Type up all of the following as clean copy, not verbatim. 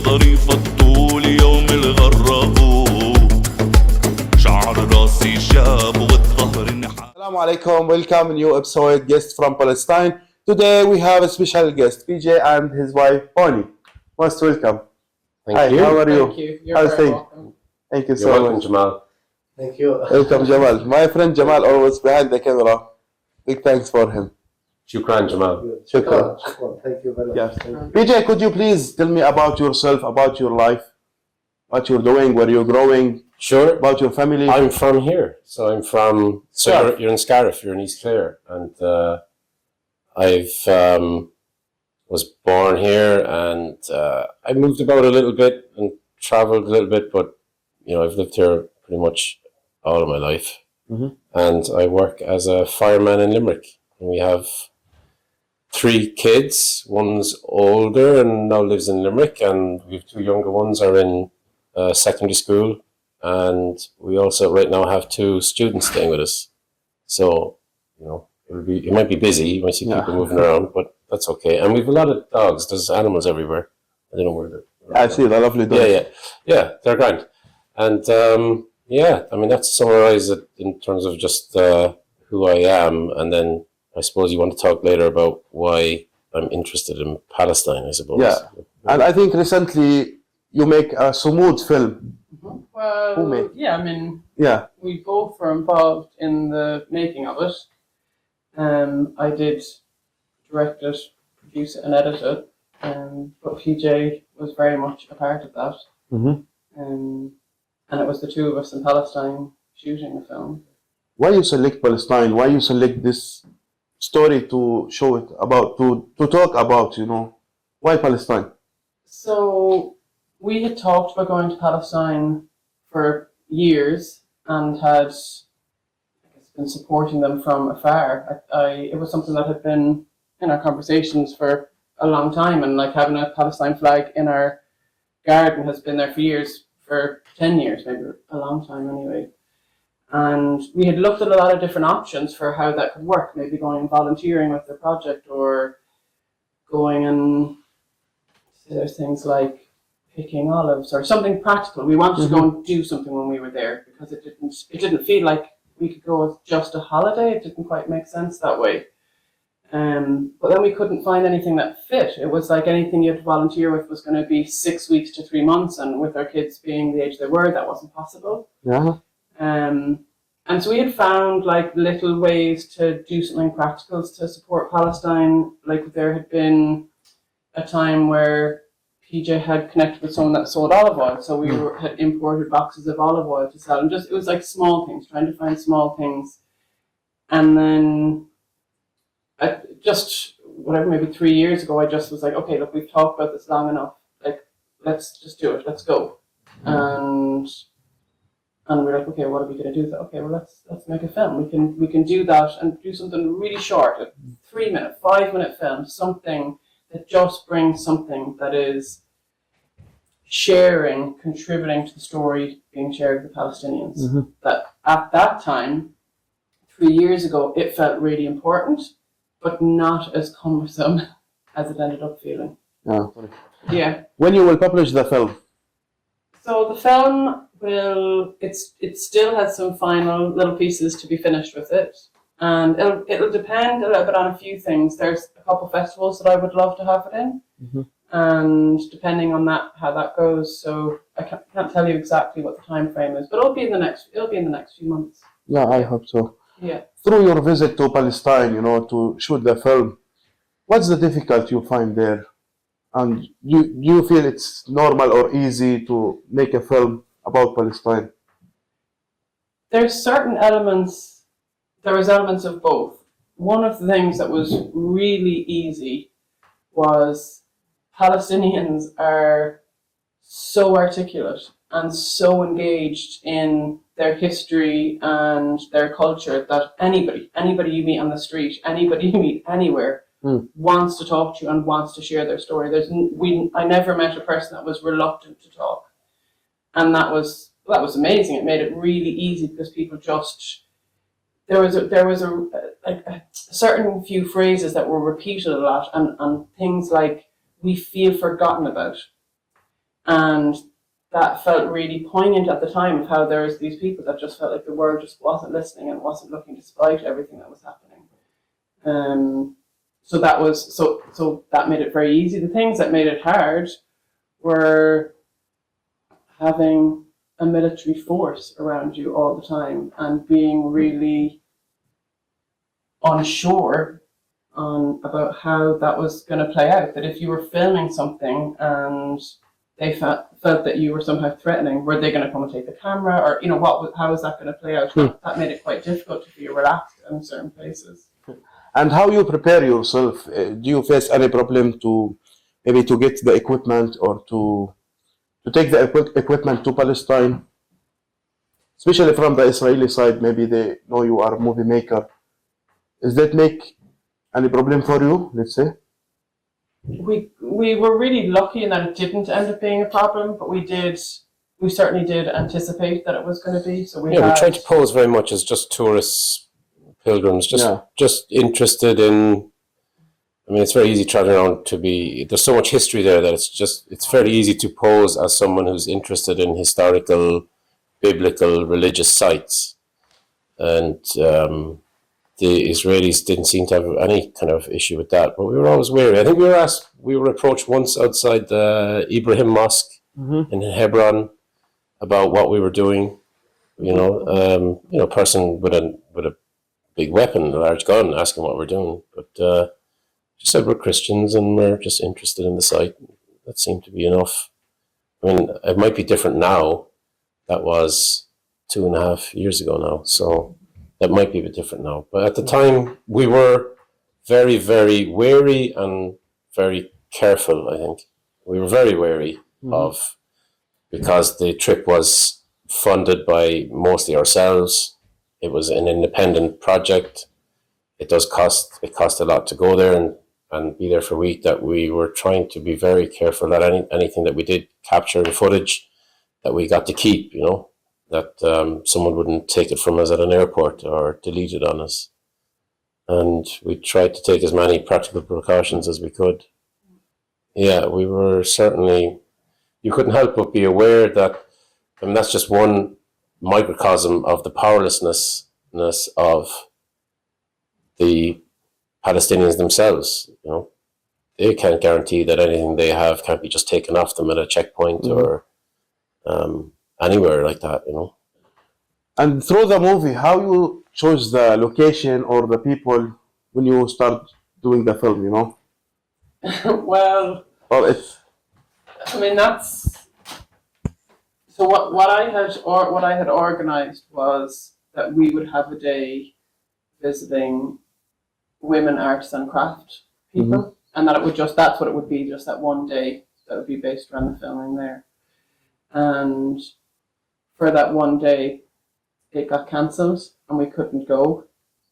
ظريف الطول يوم الغربوا شعر راسي شاب والظهر نحاس. Assalamu alaikum, welcome new episode guest from Palestine. Today we have a special guest, PJ and his wife Bonnie. Most welcome. Thank you. How are you? Thank you. You're How's very things? welcome. Thank you You're so welcome, much. Jamal. Thank you. Welcome Jamal. My friend Jamal always behind the camera. Big thanks for him. Shukran, Jamal. Shukran. Thank you very much. Yes. Thank you. PJ, could you please tell me about yourself, about your life, what you're doing, where you're growing, Sure. about your family? I'm from here. So I'm from... So Scariff. you're in Scariff. You're in East Clare. And I've was born here and I moved about a little bit and traveled a little bit, but, you know, I've lived here pretty much all of my life. Mhm. And I work as a fireman in Limerick. And we have 3 kids. One's older and now lives in Limerick, and we have 2 younger ones are in secondary school. And we also right now have 2 students staying with us. So, you know, it might be busy. You might see people moving around, but that's okay. And we have a lot of dogs. There's animals everywhere. I don't know where they're. I see the lovely dog. Yeah, they're grand. And yeah, I mean, that's summarize it in terms of just who I am. And then I suppose you want to talk later about why I'm interested in Palestine, I suppose. Yeah. And I think recently you make a Sumud film. Well, Who made? yeah, I mean, Yeah. we both were involved in the making of it. I did direct it, produce it, and edit it. But PJ was very much a part of that. Mm-hmm. And it was the 2 of us in Palestine shooting the film. Why you select Palestine? Why you select this story to show it about, to talk about, you know? Why Palestine? So we had talked about going to Palestine for years and had been supporting them from afar. It was something that had been in our conversations for a long time, and like having a Palestine flag in our garden has been there for years, for 10 years, maybe a long time anyway. And we had looked at a lot of different options for how that could work, maybe going and volunteering with the project, or going and there's things like picking olives or something practical. We wanted to go and do something when we were there, because it didn't feel like we could go as just a holiday. It didn't quite make sense that way. But then we couldn't find anything that fit. It was like anything you had to volunteer with was going to be 6 weeks to 3 months, and with our kids being the age they were, that wasn't possible. Yeah. And so we had found like little ways to do something practical to support Palestine. Like there had been a time where PJ had connected with someone that sold olive oil, so we had imported boxes of olive oil to sell, and just it was like small things, trying to find small things. And then just whatever, maybe 3 years ago, I just was like, okay, look, we've talked about this long enough. Like, let's just do it. Let's go. And we're like, okay, what are we going to do? Okay, well, let's make a film. We can do that and do something really short, a 3-minute, 5-minute film, something that just brings something that is sharing, contributing to the story being shared with the Palestinians. Mm-hmm. That at that time, 3 years ago, it felt really important, but not as cumbersome as it ended up feeling. Yeah. Yeah. When you will publish the film? So the film it still has some final little pieces to be finished with it. And it'll depend a little bit on a few things. There's a couple of festivals that I would love to have it in. Mm-hmm. And depending on that, how that goes. So I can't tell you exactly what the time frame is, but it'll be in the next few months. Yeah, I hope so. Yeah. Through your visit to Palestine, you know, to shoot the film, what's the difficulty you find there? And you feel it's normal or easy to make a film about Palestine? There was elements of both. One of the things that was really easy was Palestinians are so articulate and so engaged in their history and their culture that anybody you meet on the street, anybody you meet anywhere, wants to talk to you and wants to share their story. I never met a person that was reluctant to talk, and that was amazing. It made it really easy because people just there was a certain few phrases that were repeated a lot, and things like "we feel forgotten about." And that felt really poignant at the time of how there's these people that just felt like the world just wasn't listening and wasn't looking despite everything that was happening. So that was so that made it very easy. The things that made it hard were having a military force around you all the time and being really unsure about how that was going to play out. That if you were filming something and they felt that you were somehow threatening, were they going to come and take the camera, or how was that going to play out? That made it quite difficult to be relaxed in certain places. And how you prepare yourself? Do you face any problem to maybe to get the equipment or to take the equipment to Palestine, especially from the Israeli side? Maybe they know you are a movie maker. Does that make any problem for you, let's say? We were really lucky in that it didn't end up being a problem, but we certainly did anticipate that it was going to be. So we tried to pose very much as just tourists, pilgrims, just interested in. I mean, it's very easy traveling around to be. There's so much history there that it's fairly easy to pose as someone who's interested in historical, biblical, religious sites, and the Israelis didn't seem to have any kind of issue with that. But we were always wary. I think we were approached once outside the Ibrahim Mosque in Hebron about what we were doing. A person with a big weapon, a large gun, asking what we're doing, but. Just said we're Christians and we're just interested in the site. That seemed to be enough. I mean, it might be different now. That was 2.5 years ago now, so that might be a bit different now. But at the time, we were very, very wary and very careful, I think. We were very wary of, because the trip was funded by mostly ourselves. It was an independent project. It cost a lot to go there and be there for a week, that we were trying to be very careful that anything that we did capture in footage that we got to keep, that someone wouldn't take it from us at an airport or delete it on us. And we tried to take as many practical precautions as we could. Yeah, we were certainly, you couldn't help but be aware that, I mean, that's just one microcosm of the powerlessness of the Palestinians themselves. They can't guarantee that anything they have can't be just taken off them at a checkpoint or anywhere like that. And through the movie, how you chose the location or the people when you start doing the film? Well, I mean, that's so. What I had organized was that we would have a day visiting women arts and craft people, and that that's what it would be, just that one day that would be based around the filming there. And for that one day, it got cancelled and we couldn't go.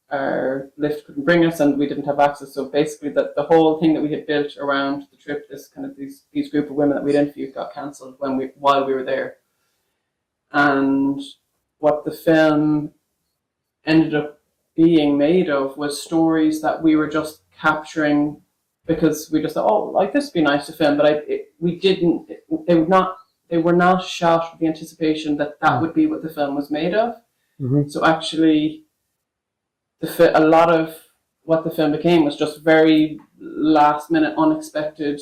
Our lift couldn't bring us and we didn't have access. So basically the whole thing that we had built around the trip, this kind of these group of women that we'd interviewed, got cancelled while we were there. And what the film ended up being made of was stories that we were just capturing because we just thought, this would be nice to film, but they were not shot with the anticipation that would be what the film was made of. So actually, a lot of what the film became was just very last minute, unexpected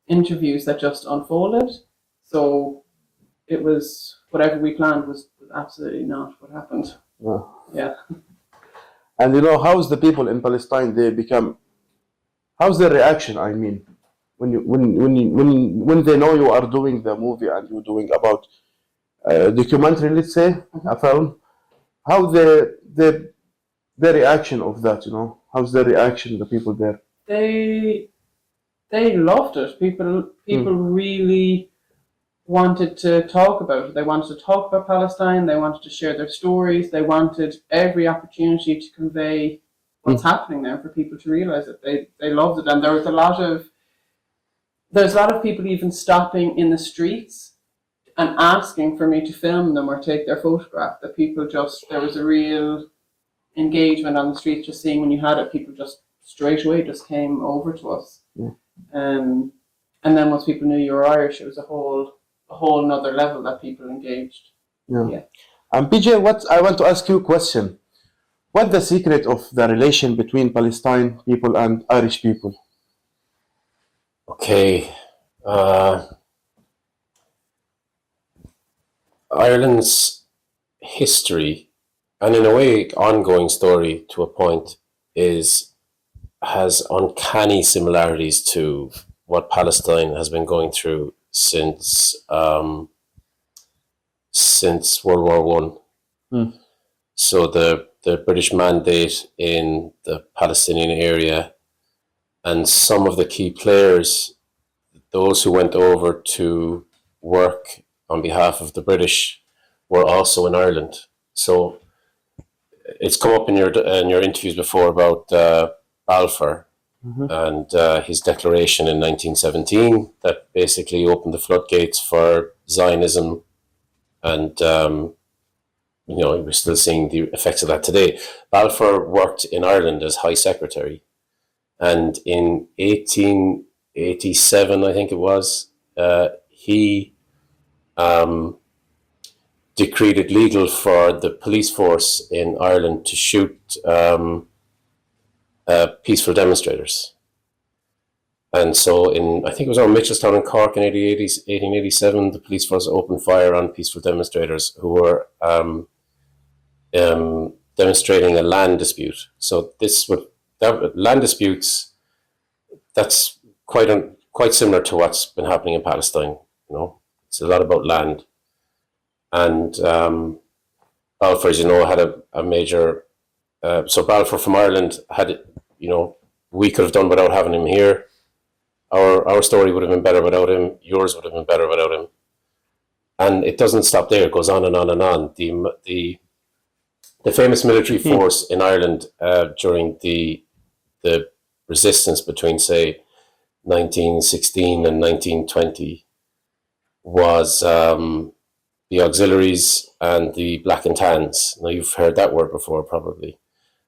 interviews that just unfolded. So it was, whatever we planned was absolutely not what happened. Yeah. And how's the people in Palestine? How's their reaction? I mean, when they know you are doing the movie and you're doing about documentary, let's say, a film, how the reaction of that? How's the reaction? The people there? They loved it. People really wanted to talk about it. They wanted to talk about Palestine. They wanted to share their stories. They wanted every opportunity to convey what's happening there for people to realize it. They loved it, and there's a lot of people even stopping in the streets and asking for me to film them or take their photograph. That people there was a real engagement on the street, just seeing when you had it. People just straight away just came over to us. And And then once people knew you were Irish, it was a whole nother level that people engaged. Yeah. And PJ, I want to ask you a question. What's the secret of the relation between Palestine people and Irish people? Okay. Ireland's history, and in a way, ongoing story to a point, has uncanny similarities to what Palestine has been going through since World War One. So the British mandate in the Palestinian area, and some of the key players, those who went over to work on behalf of the British, were also in Ireland. So it's come up in your interviews before about Balfour and his declaration in 1917 that basically opened the floodgates for Zionism, and we're still seeing the effects of that today. Balfour worked in Ireland as High Secretary, and in 1887, I think it was, he decreed it legal for the police force in Ireland to shoot peaceful demonstrators. And so I think it was on Mitchelstown in Cork in 1887, the police force opened fire on peaceful demonstrators who were demonstrating a land dispute. So land disputes, that's quite similar to what's been happening in Palestine. It's a lot about land. And Balfour, as you know, had a major. So Balfour from Ireland had, we could have done without having him here. Our story would have been better without him. Yours would have been better without him. And it doesn't stop there. It goes on and on and on. The famous military force in Ireland during the resistance between, say, 1916 and 1920 was the auxiliaries and the black and tans. Now, you've heard that word before, probably.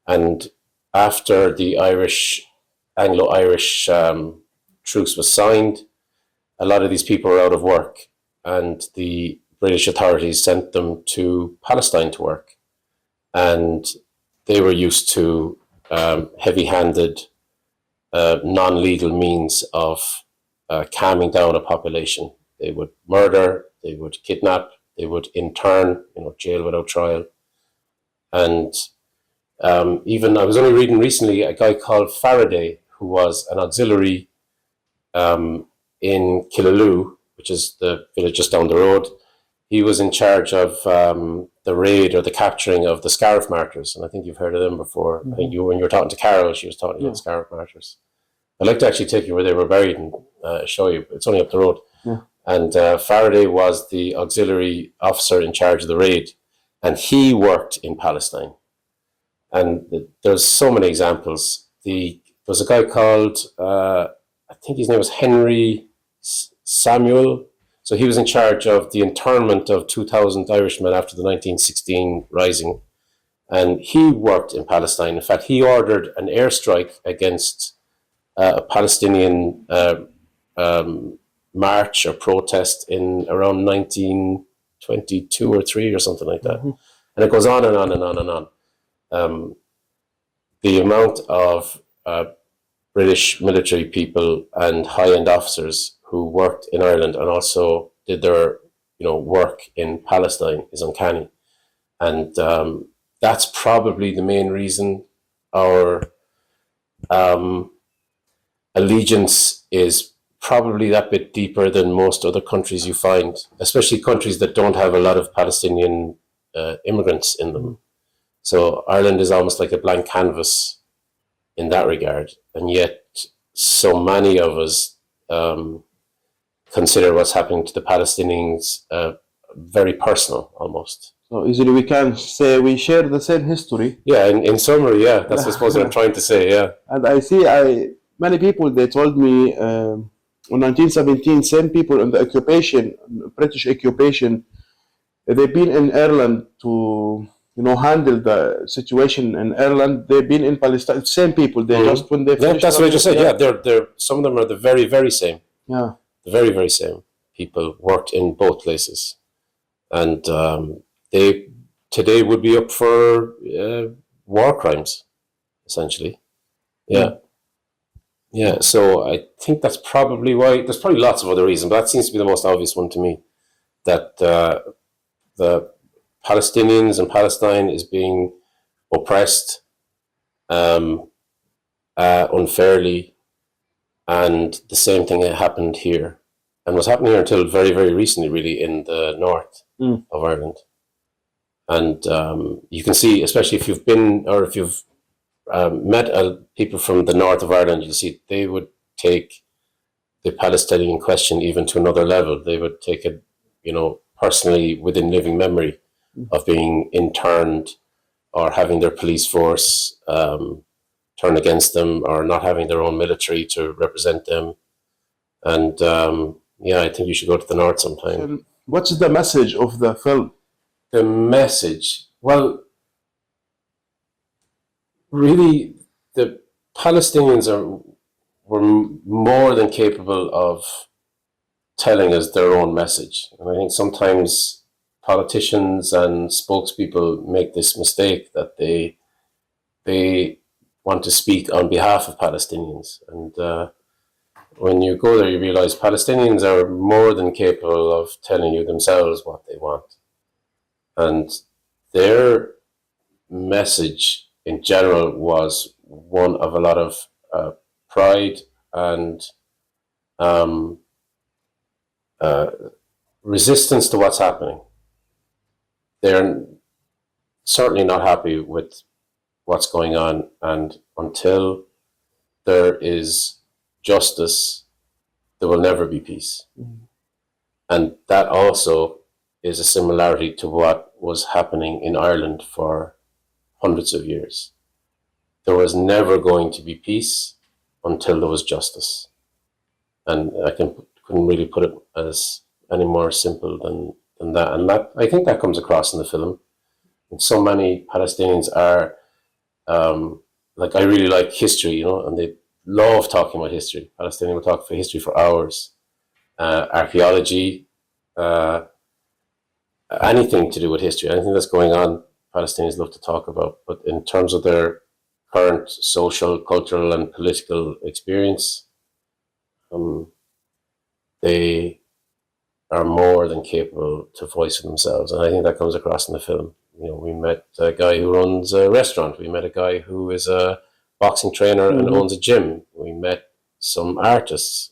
And after the Anglo-Irish truce was signed, a lot of these people were out of work, and the British authorities sent them to Palestine to work. And they were used to heavy-handed, non-legal means of calming down a population. They would murder, they would kidnap, they would intern, jail without trial. And even I was only reading recently a guy called Faraday, who was an auxiliary in Killaloe, which is the village just down the road. He was in charge of the raid or the capturing of the Scarif martyrs, and I think you've heard of them before. I think when you were talking to Carol, she was talking about the Scarif martyrs. I'd like to actually take you where they were buried and show you. It's only up the road. Yeah. And Faraday was the auxiliary officer in charge of the raid, and he worked in Palestine. And there's so many examples. There's a guy called, I think his name was Henry Samuel. So he was in charge of the internment of 2,000 Irishmen after the 1916 rising. And he worked in Palestine. In fact, he ordered an airstrike against a Palestinian march or protest in around 1922 or 3 or something like that. And it goes on and on and on and on. The amount of British military people and high-end officers who worked in Ireland and also did their work in Palestine is uncanny. And that's probably the main reason our allegiance is probably that bit deeper than most other countries you find, especially countries that don't have a lot of Palestinian immigrants in them. So Ireland is almost like a blank canvas in that regard, and yet so many of us consider what's happening to the Palestinians very personal, almost. So easily we can say we share the same history. Yeah, in summary, yeah, that's I suppose what I'm trying to say, yeah. And I see, many people, they told me in 1917, same people in the occupation, British occupation, they've been in Ireland to handle the situation in Ireland. They've been in Palestine. Same people. They just when they finished. That's what I just said. Yeah, they're some of them are the very, very same. Yeah. the very, very same people worked in both places. And they today would be up for war crimes, essentially. Yeah. Yeah, so I think that's probably why. There's probably lots of other reasons, but that seems to be the most obvious one to me, that the Palestinians and Palestine is being oppressed unfairly, and the same thing happened here, and was happening here until very, very recently, really, in the north of Ireland. And you can see, especially if you've been, or if you've met people from the north of Ireland, you'll see they would take the Palestinian question even to another level. They would take it, personally within living memory of being interned or having their police force turn against them, or not having their own military to represent them. And I think you should go to the north sometime. What's the message of the film? The message, well, really, the Palestinians were more than capable of telling us their own message. And I think sometimes politicians and spokespeople make this mistake that they want to speak on behalf of Palestinians. And when you go there, you realize Palestinians are more than capable of telling you themselves what they want. And their message in general was one of a lot of pride and resistance to what's happening. They're certainly not happy with what's going on, and until there is justice, there will never be peace. And that also is a similarity to what was happening in Ireland for hundreds of years. There was never going to be peace until there was justice. And I couldn't really put it as any more simple than that. And that, I think that comes across in the film. And so many Palestinians are, I really like history, and they love talking about history. Palestinians will talk for history for hours. Archaeology, anything to do with history, anything that's going on, Palestinians love to talk about. But in terms of their current social, cultural, and political experience, they are more than capable to voice for themselves. And I think that comes across in the film. We met a guy who runs a restaurant. We met a guy who is a boxing trainer and owns a gym. We met some artists.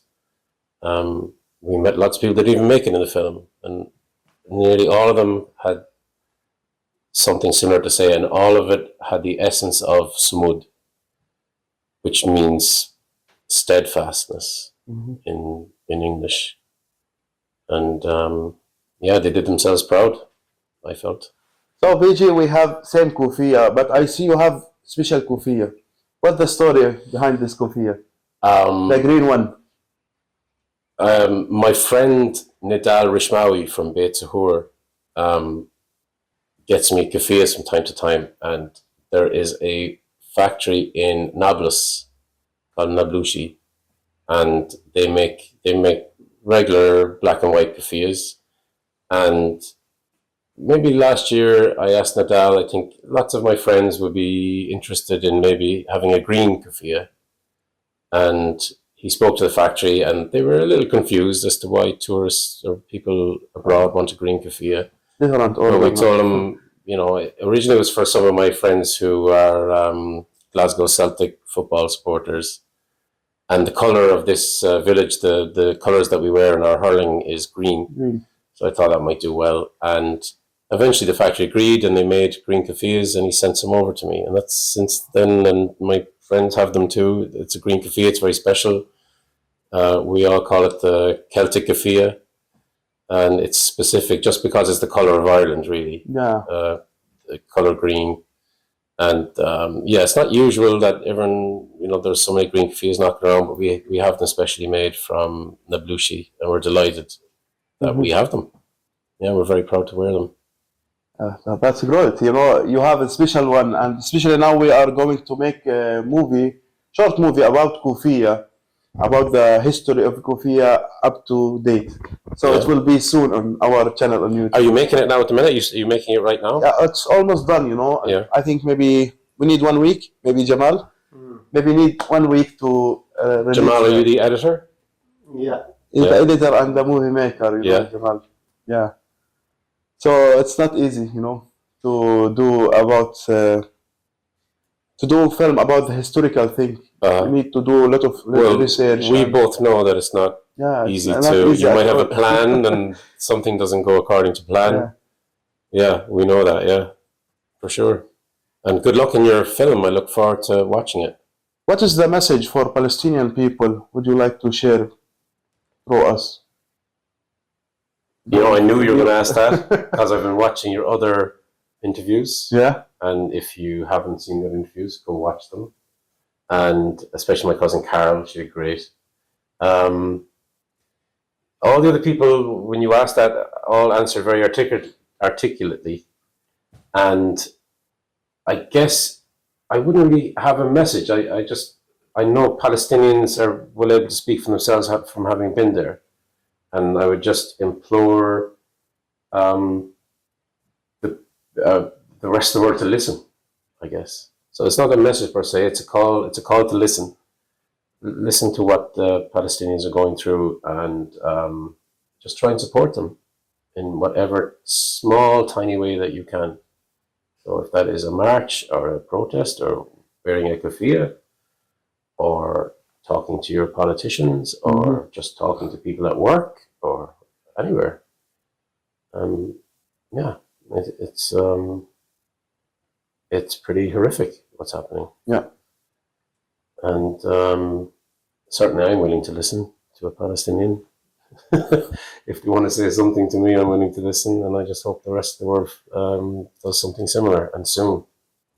We met lots of people that didn't even make it in the film. And nearly all of them had something similar to say, and all of it had the essence of sumud, which means steadfastness in English. And they did themselves proud, I felt. So, BJ, we have same kufiya, but I see you have special kufiya. What's the story behind this kufiya? The green one. My friend Nidal Rishmawi from Beit Sahur gets me kufiyas from time to time, and there is a factory in Nablus called Nablushi, and they make regular black and white kufiyas. And maybe last year I asked Nidal, I think lots of my friends would be interested in maybe having a green kufiya, and he spoke to the factory, and they were a little confused as to why tourists or people abroad want a green kufiya. But we told them, originally it was for some of my friends who are Glasgow Celtic football supporters. And the colour of this village, the colours that we wear in our hurling is green. So I thought that might do well. And eventually the factory agreed, and they made green kufiyas, and he sent some over to me. And that's since then, and my friends have them too. It's a green kufiya, it's very special. We all call it the Celtic kufiya. And it's specific just because it's the colour of Ireland, really. Yeah. The colour green. And it's not usual that everyone, there's so many green kufiyas knocking around, but we have them specially made from Nablushi, and we're delighted that we have them. Yeah, we're very proud to wear them. That's great. You have a special one, and especially now we are going to make a short movie about kufiya. about the history of Kofia up to date. So it Yeah. will be soon on our channel on YouTube. Are you making it now at the minute? Are you making it right now? Yeah, it's almost done, you know. Yeah. I think maybe we need 1 week, maybe Jamal. Maybe need 1 week to release. Jamal, are you the editor? Yeah. He's the Yeah. editor and the movie maker, you know, Yeah. Jamal. Yeah. So it's not easy, you know, to do about to do film about the historical thing. You need to do a lot of Well, research. we and- both know that it's not yeah, it's easy not to. easy You at might have a all. plan and something doesn't go according to plan. Yeah. Yeah, we know that. Yeah, for sure. And good luck in your film. I look forward to watching it. What is the message for Palestinian people? Would you like to share through us? You know, I knew you were going to ask that because I've been watching your other interviews. Yeah. And if you haven't seen the interviews, go watch them. And especially my cousin Carol, she did great. All the other people, when you asked that, all answered very articulately. And I guess I wouldn't really have a message. I know Palestinians are well able to speak for themselves from having been there. And I would just implore the rest of the world to listen, I guess. So it's not a message per se, it's a call to listen. Listen to what the Palestinians are going through and just try and support them in whatever small, tiny way that you can. So if that is a march or a protest or wearing a keffiyeh or talking to your politicians or just talking to people at work or anywhere. Yeah, it's pretty horrific what's happening. Yeah. And certainly I'm willing to listen to a Palestinian. If they want to say something to me, I'm willing to listen, and I just hope the rest of the world does something similar and soon.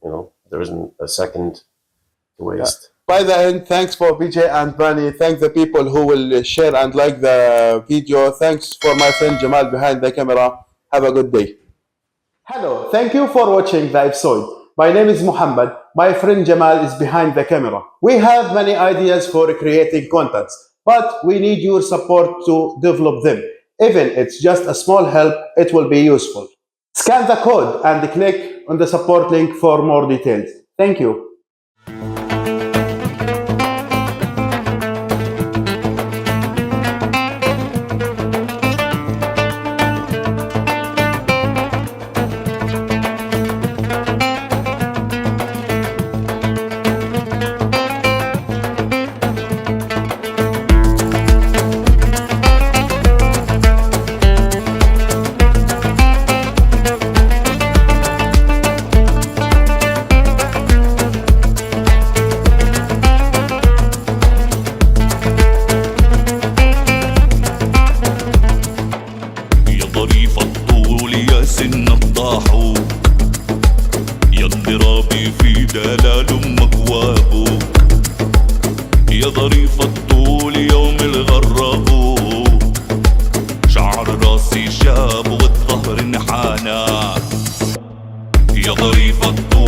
You know, there isn't a second to waste. By the end, thanks for BJ and Bani. Thank the people who will share and like the video. Thanks for my friend Jamal behind the camera. Have a good day. Hello, thank you for watching the episode. My name is Muhammad. My friend Jamal is behind the camera. We have many ideas for creating contents, but we need your support to develop them. Even it's just a small help, it will be useful. Scan the code and click on the support link for more details. Thank you. يا ظريف الطول يا سن الضاحوك يا اضطرابي في دلال مقوابك يا ظريف الطول يوم الغربوك شعر راسي شاب والظهر انحنى يا ظريف الطول